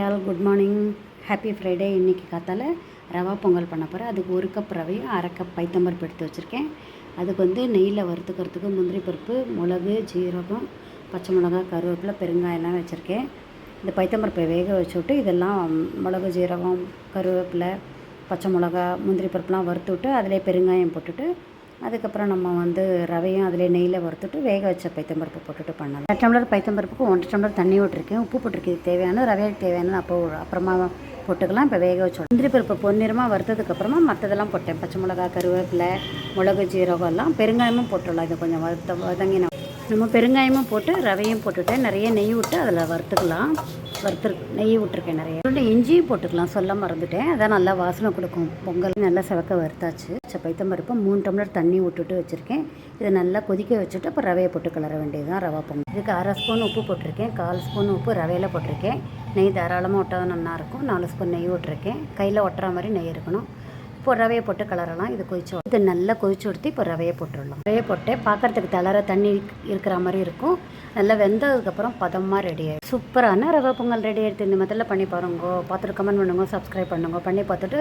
All good morning, happy Friday. இன்றைக்கி காத்தால் ரவா பொங்கல் பண்ண போகிறேன். அதுக்கு 1 கப் ரவையும் 1/2 கப் பைத்தம்பருப்பு எடுத்து வச்சுருக்கேன். அதுக்கு நெய்யில் வறுத்துக்கிறதுக்கு முந்திரி பருப்பு, மிளகு, ஜீரகம், பச்சை மிளகா, கருவேப்பிலை, பெருங்காயம்லாம் வச்சுருக்கேன். இந்த பைத்தம்பருப்பை வேக வச்சுட்டு இதெல்லாம் மிளகு, ஜீரகம், கருவேப்பிலை, பச்சை மிளகா, முந்திரி பருப்புலாம் வறுத்து விட்டு அதிலே பெருங்காயம் போட்டுட்டு அதுக்கப்புறம் நம்ம ரவையும் அதிலே நெய்யில் வறுத்துட்டு வேக வச்ச பைத்தம்பருப்பு போட்டுட்டு பண்ணலாம். 1 டம்ளர் பைத்தம்பருப்புக்கு 1 டம்ளர் தண்ணி விட்டுருக்கேன். உப்பு போட்டிருக்கேன். தேவையான ரவைக்கு தேவையான அப்புறமா போட்டுக்கலாம். இப்போ வேக வச்சோம். முந்திரி பருப்பு பொன்னிறமாக வறுத்ததுக்கப்புறமா மற்றதெல்லாம் போட்டேன். பச்சை மிளகா, கருவேப்பிலை, மிளகு, ஜீரகம் எல்லாம் பெருங்காயமும் போட்டுடலாம். இது கொஞ்சம் வதங்கின நம்ம பெருங்காயமும் போட்டு ரவையும் போட்டுவிட்டேன். நிறைய நெய் விட்டு அதில் வறுத்துக்கலாம். நெய் விட்டுருக்கேன் நிறைய. இஞ்சியும் போட்டுக்கலாம், சொல்ல மறந்துட்டேன். அதான் நல்லா வாசனை கொடுக்கும். பொங்கல் நல்லா செவக்க வறுத்தாச்சு. பைத்தம்பருப்பு 3 டம்ளர் தண்ணி விட்டுட்டு வச்சுருக்கேன். இதை நல்லா கொதிக்க வச்சுட்டு அப்புறம் ரவையை போட்டு கிளற வேண்டியது தான் ரவா பொங்கல். இதுக்கு 1/2 ஸ்பூன் உப்பு போட்டிருக்கேன். 1/4 ஸ்பூன் உப்பு ரவையில் போட்டிருக்கேன். நெய் தாராளமாக ஒட்டாத நல்லாயிருக்கும். 4 ஸ்பூன் நெய் விட்டுருக்கேன். கையில் ஒட்டுற மாதிரி நெய் இருக்கணும். இப்போ ரவையை போட்டு கிளறலாம். இது நல்லா கொதிச்சு எடுத்து இப்போ ரவையை போட்டுடலாம். ரவையை போட்டு பார்க்குறதுக்கு தளர தண்ணி இருக்கிற மாதிரி இருக்கும். நல்லா வெந்ததுக்கப்புறம் பதமாக ரெடி ஆகிடும். சூப்பரான ரவை பொங்கல் ரெடி ஆகிடுது. இந்த மெத்தடில் பண்ணி பாருங்க. பார்த்துட்டு கமெண்ட் பண்ணுங்க, சப்ஸ்கிரைப் பண்ணுங்க, பண்ணி பார்த்துட்டு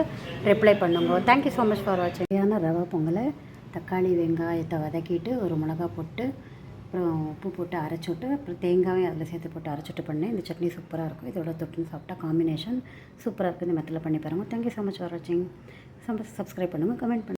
ரிப்ளை பண்ணுங்க. தேங்க்யூ ஸோ மச் ஃபார் வாட்சிங். ரவை பொங்கலை தக்காளி வெங்காயத்தை வதக்கிட்டு ஒரு மிளகா போட்டு அப்புறம் உப்பு போட்டு அரைச்சி விட்டு அப்புறம் தேங்காயும் அதில் சேர்த்து போட்டு அரைச்சிட்டு பண்ணேன். இந்த சட்னி சூப்பராக இருக்கும். இதோட தொட்டுன்னு சாப்பிட்டா காம்பினேஷன் சூப்பராக இருக்குது. இந்த மெத்தடில் பண்ணி பாருங்கள். தேங்க்யூ ஸோ மச் ஃபார் வாட்சிங். சப்ஸ்கிரைப் பண்ணுங்கள், கமெண்ட் பண்ணுங்கள்.